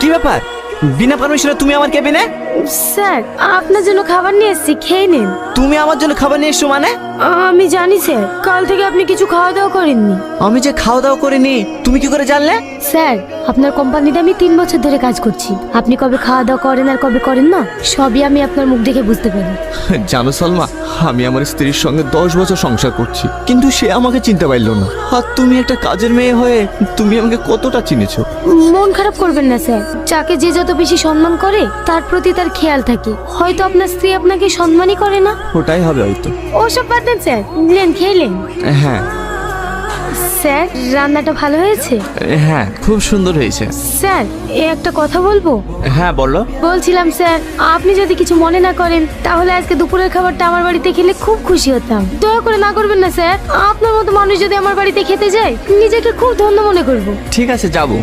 কি ব্যাপার? বিনা পারমিশনে তুমি আমার কেবিনে? স্যার আপনার জন্য খাবার নিয়ে এসেছি, খেয়ে নিন। তুমি আমার জন্য খাবার নিয়ে এসো মানে? আমি জানি স্যার, কাল থেকে আপনি কিছু খাওয়া দাওয়া করেননি। আমি যে খাওয়া দাওয়া করিনি তুমি কি করে জানলে? স্যার আপনার কোম্পানিতে আমি 3 বছর ধরে কাজ করছি। আপনি কবে খাওয়া দাওয়া করেন আর কবে করেন না সবই আমি আপনার মুখ দেখে বুঝতে পারি। জানো সালমা, আমি আমার স্ত্রীর সঙ্গে 10 বছর সংসার করছি, কিন্তু সে আমাকে চিনতে পারলো না। আর তুমি একটা কাজের মেয়ে হয়ে তুমি আমাকে কতটা চিনেছো। মন খারাপ করবেন না স্যার, যাকে যে যত বেশি সম্মান করে তার প্রতি তার খেয়াল থাকে। হয়তো আপনার স্ত্রী আপনাকে সম্মানই করে না। ওটাই হবে হয়তো। ওসব বাদ দেন স্যার, নিলেন খেলেন। হ্যাঁ স্যার রান্নাটা ভালো হয়েছে? হ্যাঁ, খুব সুন্দর হয়েছে। স্যার একটা কথা বলবো? হ্যাঁ বলো। বলছিলাম স্যার, আপনি যদি কিছু মনে না করেন তাহলে আজকে দুপুরের খাবারটা আমার বাড়িতে খেলে খুব খুশি হতাম। দয়া করে না করবেন না স্যার, আপনার মতো মানুষ যদি আমার বাড়িতে খেতে যায় নিজেকে খুব ধন্য মনে করব। ঠিক আছে, যাবো।